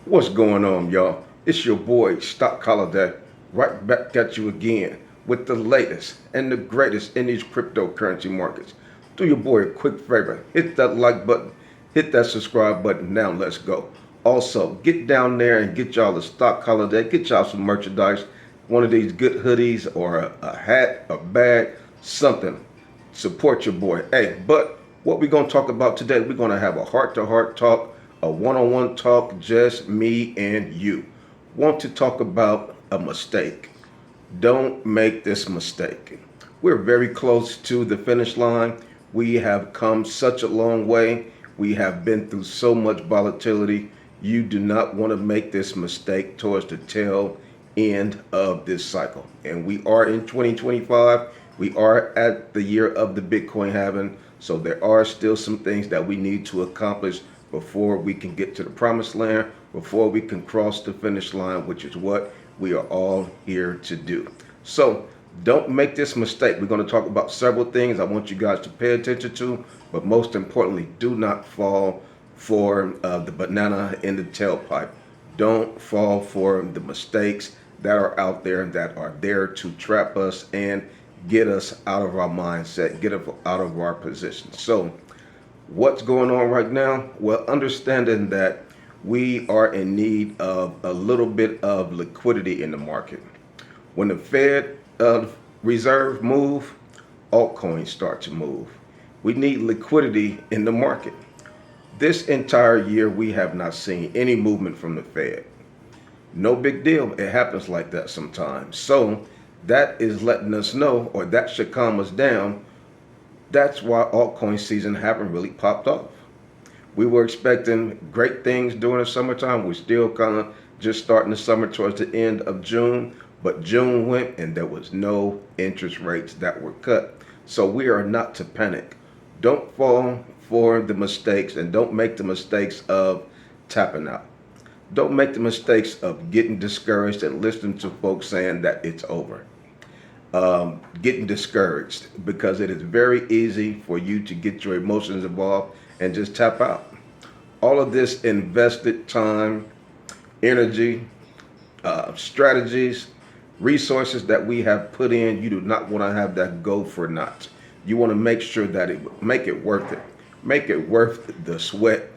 What's going on, y'all? It's your boy, Stock Holiday, right back at you again with the latest and the greatest in these cryptocurrency markets. Do your boy a quick favor, hit that like button, hit that subscribe button. Now let's go. Also, get down there and get y'all a Stock Holiday, get y'all some merchandise, one of these good hoodies or a hat, a bag, something. Support your boy. Hey, but what we're going to talk about today, we're going to have a heart-to-heart talk, a one-on-one talk, just me and you. Want to talk about a mistake. Don't make this mistake. We're very close to the finish line. We have come such a long way. We have been through so much volatility. You do not want to make this mistake towards the tail end of this cycle. And we are in 2025. We are at the year of the Bitcoin halving. So there are still some things that we need to accomplish before we can get to the promised land, before we can cross the finish line, which is what we are all here to do. So don't make this mistake. We're going to talk about several things I want you guys to pay attention to, but most importantly, do not fall for the banana in the tailpipe. Don't fall for the mistakes that are out there that are there to trap us and get us out of our mindset, get us out of our position. So what's going on right now? Well, understanding that we are in need of a little bit of liquidity in the market. When the Fed Reserve move, altcoins start to move. We need liquidity in the market. This entire year, we have not seen any movement from the Fed. No big deal. It happens like that sometimes. So that is letting us know, or that should calm us down. That's why altcoin season haven't really popped off. We were expecting great things during the summertime. We're still kind of just starting the summer towards the end of June, but June went and there was no interest rates that were cut. So we are not to panic. Don't fall for the mistakes and don't make the mistakes of tapping out. Don't make the mistakes of getting discouraged and listening to folks saying that it's over. Getting discouraged, because it is very easy for you to get your emotions involved and just tap out. All of this invested time, energy, strategies, resources that we have put in, you do not want to have that go for naught. You want to make sure that make it worth it. Make it worth the sweat,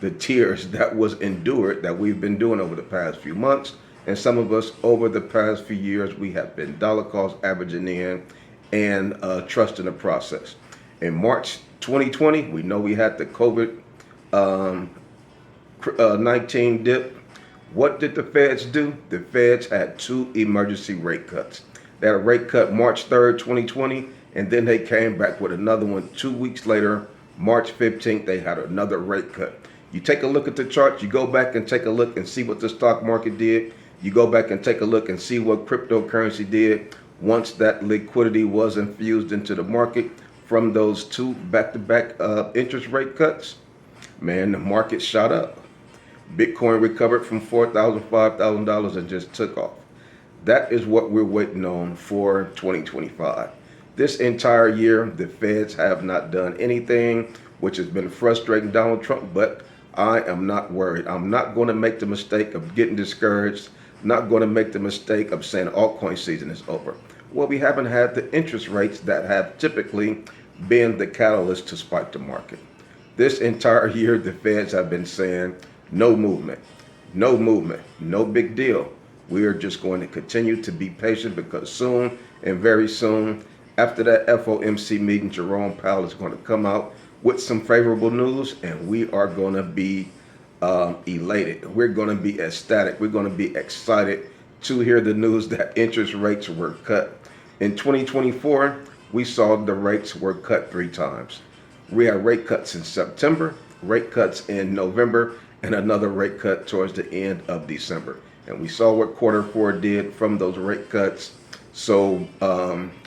the tears that was endured, that we've been doing over the past few months. And some of us over the past few years, we have been dollar cost averaging in and trusting the process. In March 2020, we know we had the COVID-19 dip. What did the Feds do? The Feds had two emergency rate cuts. They had a rate cut March 3rd, 2020, and then they came back with another one 2 weeks later, March 15th, they had another rate cut. You take a look at the charts, you go back and take a look and see what the stock market did. You go back and take a look and see what cryptocurrency did once that liquidity was infused into the market from those two back-to-back interest rate cuts. Man, the market shot up. Bitcoin recovered from $4,000, $5,000 and just took off. That is what we're waiting on for 2025. This entire year, the Feds have not done anything, which has been frustrating Donald Trump, but I am not worried. I'm not going to make the mistake of getting discouraged. Not going to make the mistake of saying altcoin season is over. Well, we haven't had the interest rates that have typically been the catalyst to spike the market. This entire year, the Feds have been saying no movement, no movement, no big deal. We are just going to continue to be patient, because soon and very soon, after that FOMC meeting, Jerome Powell is going to come out with some favorable news, and we are going to be elated. We're going to be ecstatic. We're going to be excited to hear the news that interest rates were cut. In 2024, we saw the rates were cut 3 times. We had rate cuts in September, rate cuts in November, and another rate cut towards the end of December. And we saw what Q4 did from those rate cuts. So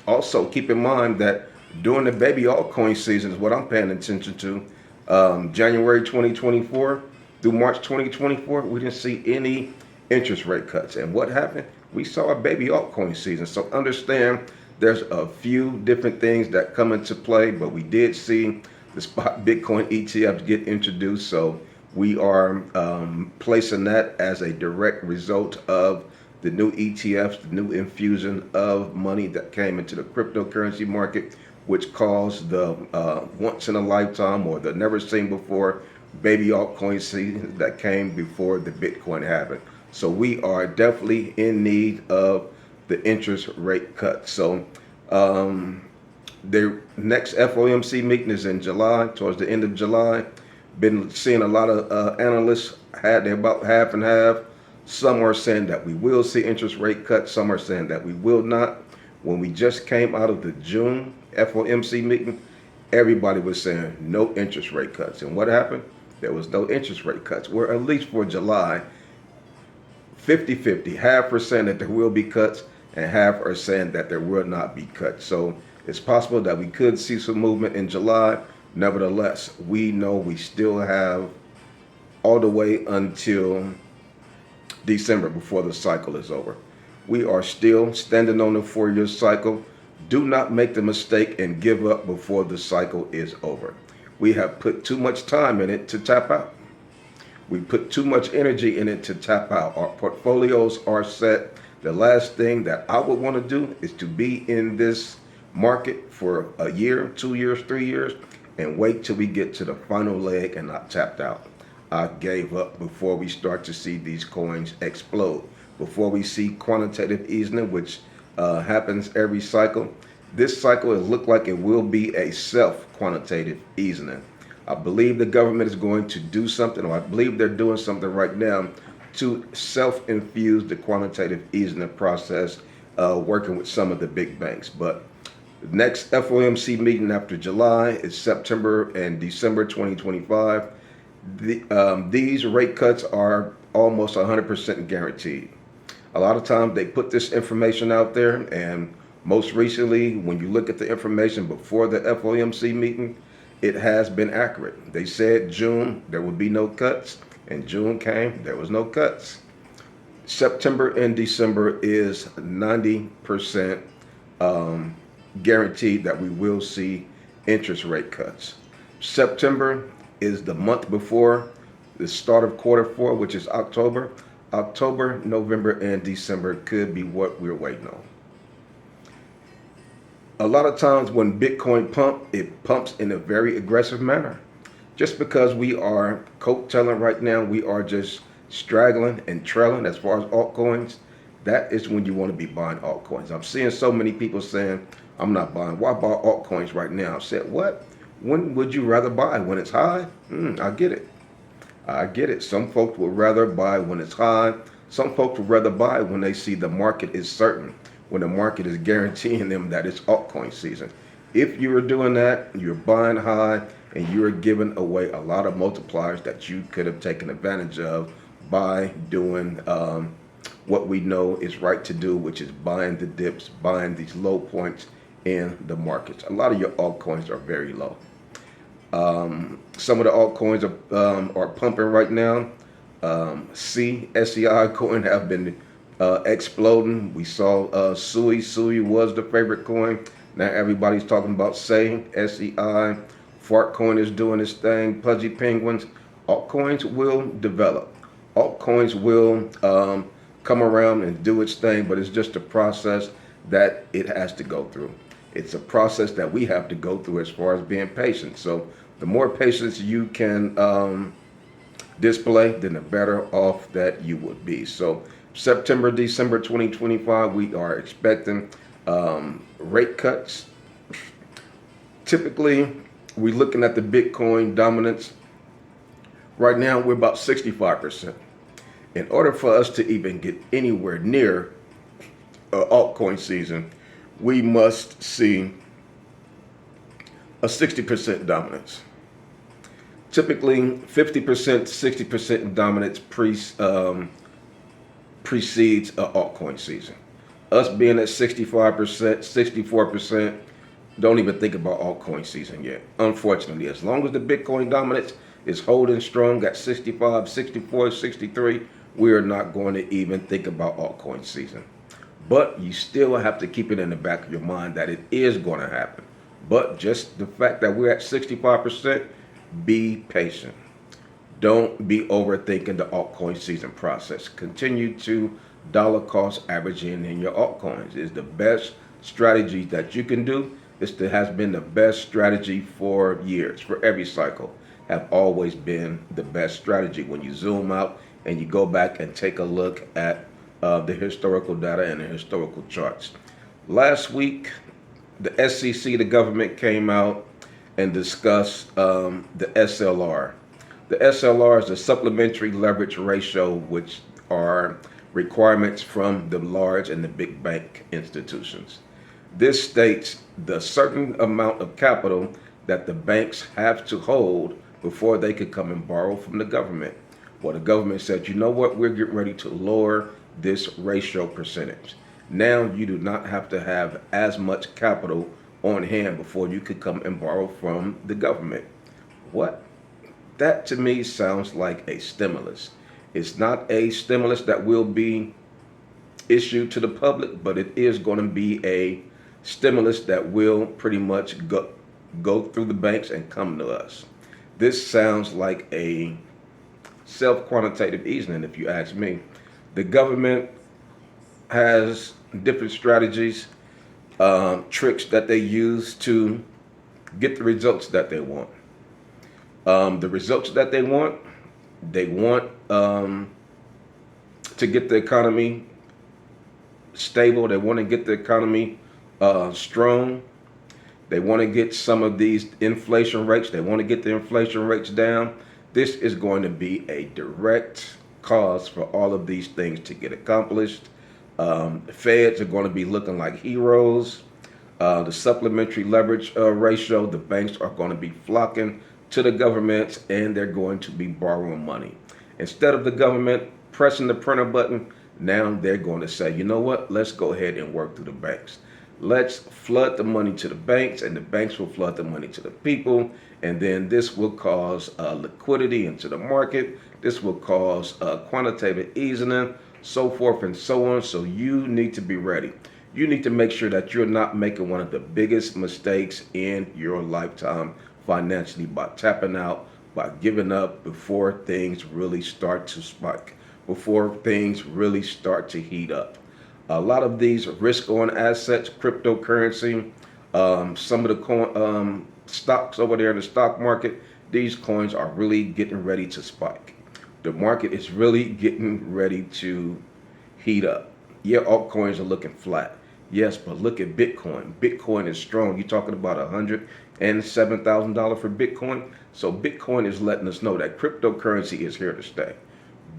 also keep in mind that during the baby altcoin season is what I'm paying attention to. January 2024 through March 2024, we didn't see any interest rate cuts. And what happened? We saw a baby altcoin season. So understand there's a few different things that come into play, but we did see the spot Bitcoin ETFs get introduced. So We are placing that as a direct result of the new ETFs, the new infusion of money that came into the cryptocurrency market, which caused the once in a lifetime or the never seen before baby altcoin season that came before the Bitcoin halving. So we are definitely in need of the interest rate cut. So the next FOMC meeting is in July, towards the end of July. Been seeing a lot of analysts they're about half and half. Some are saying that we will see interest rate cuts. Some are saying that we will not. When we just came out of the June FOMC meeting, everybody was saying no interest rate cuts. And what happened? There was no interest rate cuts. Where at least for July, 50-50, half are saying that there will be cuts and half are saying that there will not be cuts. So it's possible that we could see some movement in July. Nevertheless, we know we still have all the way until December before the cycle is over. We are still standing on the 4-year cycle. Do not make the mistake and give up before the cycle is over. We have put too much time in it to tap out. We put too much energy in it to tap out. Our portfolios are set. The last thing that I would want to do is to be in this market for a year, 2 years, 3 years, and wait till we get to the final leg and not tapped out. I gave up before we start to see these coins explode. Before we see quantitative easing, which happens every cycle. This cycle, it looked like it will be a self-quantitative easing. I believe the government is going to do something, or I believe they're doing something right now to self-infuse the quantitative easing process, working with some of the big banks. But the next FOMC meeting after July is September and December 2025. These rate cuts are almost 100% guaranteed. A lot of times they put this information out there, and most recently, when you look at the information before the FOMC meeting, it has been accurate. They said June there would be no cuts, and June came, there was no cuts. September and December is 90% guaranteed that we will see interest rate cuts. September is the month before the start of Q4, which is October. October, November, and December could be what we're waiting on. A lot of times when Bitcoin it pumps in a very aggressive manner. Just because we are coattailing right now, we are just straggling and trailing as far as altcoins. That is when you want to be buying altcoins. I'm seeing so many people saying, I'm not buying. Why buy altcoins right now? I said, what? When would you rather buy? When it's high? I get it. I get it. Some folks would rather buy when it's high. Some folks would rather buy when they see the market is certain, when the market is guaranteeing them that it's altcoin season. If you are doing that, you're buying high and you're giving away a lot of multipliers that you could have taken advantage of by doing what we know is right to do, which is buying the dips, buying these low points in the markets. A lot of your altcoins are very low. Some of the altcoins are pumping right now. SEI coin have been exploding. We saw Sui. Sui was the favorite coin. Now everybody's talking about SEI. Fart coin is doing its thing. Pudgy penguins. Altcoins will develop. Altcoins will come around and do its thing, but it's just a process that it has to go through. It's a process that we have to go through as far as being patient. So the more patience you can display, then the better off that you would be. So September, December 2025, we are expecting rate cuts. Typically, we're looking at the Bitcoin dominance. Right now, we're about 65%. In order for us to even get anywhere near altcoin season, we must see a 60% dominance. Typically, 50%, 60% dominance precedes an altcoin season. Us being at 65%, 64%, don't even think about altcoin season yet. Unfortunately, as long as the Bitcoin dominance is holding strong at 65, 64, 63, we are not going to even think about altcoin season. But you still have to keep it in the back of your mind that it is going to happen. But just the fact that we're at 65%, be patient. Don't be overthinking the altcoin season process. Continue to dollar cost averaging in your altcoins. Is the best strategy that you can do. Has been the best strategy for years, for every cycle. Have always been the best strategy. When you zoom out and you go back and take a look at the historical data and the historical charts. Last week, the SEC, the government, came out and discussed the SLR. The SLR is the supplementary leverage ratio, which are requirements from the large and the big bank institutions. This states the certain amount of capital that the banks have to hold before they could come and borrow from the government. Well, the government said, you know what, we're getting ready to lower this ratio percentage. Now you do not have to have as much capital on hand before you could come and borrow from the government. What? That to me sounds like a stimulus. It's not a stimulus that will be issued to the public, but it is going to be a stimulus that will pretty much go through the banks and come to us. This sounds like a self-quantitative easing, if you ask me. The government has different strategies, tricks that they use to get the results that they want. The results that they want to get the economy stable. They want to get the economy strong. They want to get some of these inflation rates. They want to get the inflation rates down. This is going to be a direct cause for all of these things to get accomplished. The feds are going to be looking like heroes. The supplementary leverage ratio, the banks are going to be flocking to the government, and they're going to be borrowing money. Instead of the government pressing the printer button, now they're going to say, you know what, let's go ahead and work through the banks. Let's flood the money to the banks, and the banks will flood the money to the people, and then this will cause liquidity into the market. This will cause quantitative easing, so forth and so on. So you need to be ready. You need to make sure that you're not making one of the biggest mistakes in your lifetime financially by tapping out, by giving up before things really start to spike, before things really start to heat up. A lot of these risk-on assets, cryptocurrency, some of the stocks over there in the stock market, these coins are really getting ready to spike. The market is really getting ready to heat up. Yeah, altcoins are looking flat. Yes, but look at Bitcoin. Bitcoin is strong. You're talking about $107,000 for Bitcoin. So Bitcoin is letting us know that cryptocurrency is here to stay.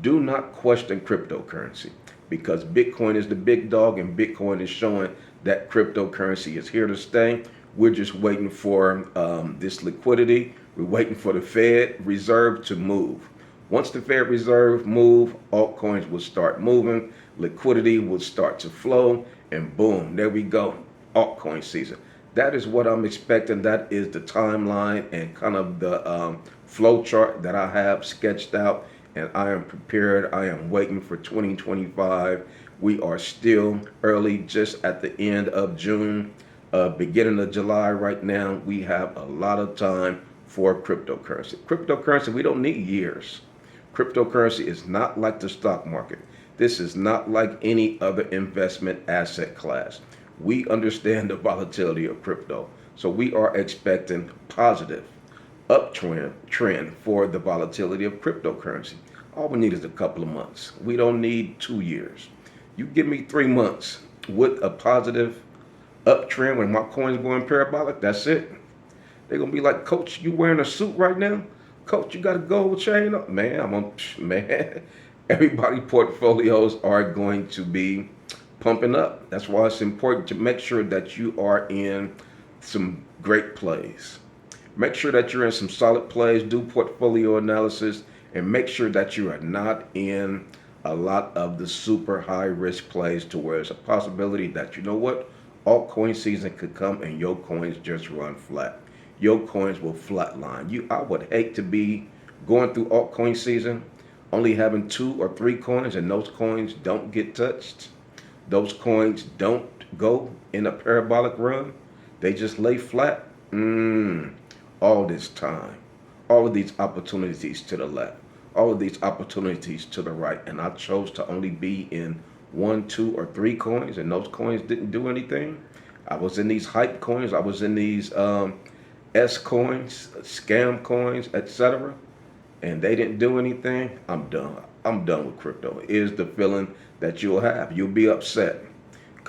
Do not question cryptocurrency, because Bitcoin is the big dog, and Bitcoin is showing that cryptocurrency is here to stay. We're just waiting for this liquidity. We're waiting for the Fed Reserve to move. Once the Fed Reserve move, altcoins will start moving, liquidity will start to flow, and boom, there we go, altcoin season. That is what I'm expecting. That is the timeline and kind of the flow chart that I have sketched out, and I am prepared. I am waiting for 2025. We are still early, just at the end of June, beginning of July right now. We have a lot of time for cryptocurrency. Cryptocurrency, we don't need years. Cryptocurrency is not like the stock market. This is not like any other investment asset class. We understand the volatility of crypto. So we are expecting positive uptrend for the volatility of cryptocurrency. All we need is a couple of months. We don't need 2 years. You give me 3 months with a positive uptrend when my coin's going parabolic, that's it. They're going to be like, Coach, you wearing a suit right now? Coach, you got a gold chain up? Man, everybody portfolios are going to be pumping up. That's why it's important to make sure that you are in some great plays. Make sure that you're in some solid plays, do portfolio analysis, and make sure that you are not in a lot of the super high risk plays to where it's a possibility that, you know what, altcoin season could come and your coins just run flat. Your coins will flatline. I would hate to be going through altcoin season, only having 2 or 3 coins, and those coins don't get touched. Those coins don't go in a parabolic run. They just lay flat. All this time, all of these opportunities to the left, all of these opportunities to the right, and I chose to only be in 1, 2, or 3 coins, and those coins didn't do anything. I was in these hype coins, I was in these S coins, scam coins, etc., and they didn't do anything. I'm done. I'm done with crypto. Is the feeling that you'll have. You'll be upset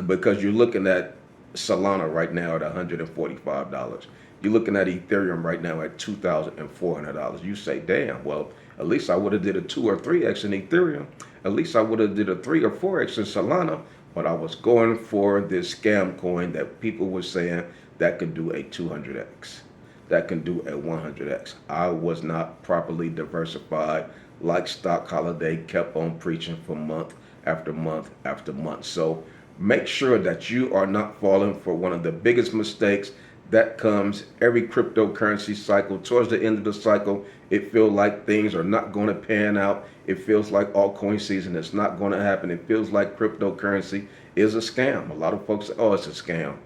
because you're looking at Solana right now at $145. You're looking at Ethereum right now at $2,400. You say, damn, well, at least I would have did a 2 or 3x in Ethereum. At least I would have did a 3 or 4x in Solana. But I was going for this scam coin that people were saying that could do a 200x, that can do a 100x. I was not properly diversified like Stock Holiday kept on preaching for month after month after month. So make sure that you are not falling for one of the biggest mistakes that comes every cryptocurrency cycle. Towards the end of the cycle, it feels like things are not going to pan out. It feels like altcoin season is not going to happen. It feels like cryptocurrency is a scam. A lot of folks say, oh, it's a scam.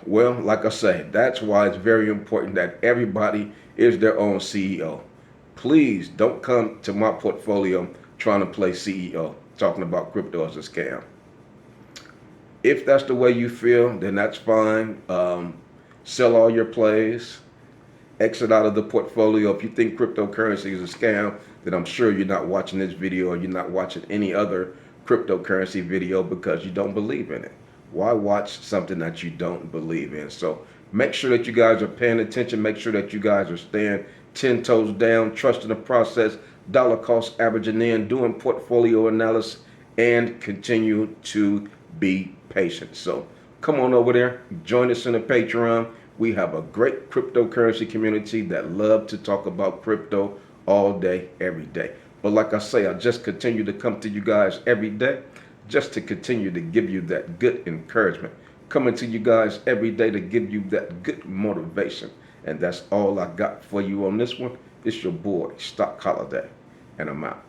Well, like I say, that's why it's very important that everybody is their own CEO. Please don't come to my portfolio trying to play CEO, talking about crypto as a scam. If that's the way you feel, then that's fine. Sell all your plays, exit out of the portfolio. If you think cryptocurrency is a scam, then I'm sure you're not watching this video or you're not watching any other cryptocurrency video because you don't believe in it. Why watch something that you don't believe in? So make sure that you guys are paying attention. Make sure that you guys are staying 10 toes down, trusting the process, dollar cost averaging in, doing portfolio analysis, and continue to be patient. So come on over there, join us in the Patreon. We have a great cryptocurrency community that love to talk about crypto all day, every day. But like I say, I just continue to come to you guys every day just to continue to give you that good encouragement. Coming to you guys every day to give you that good motivation. And that's all I got for you on this one. It's your boy, Stock Holiday, and I'm out.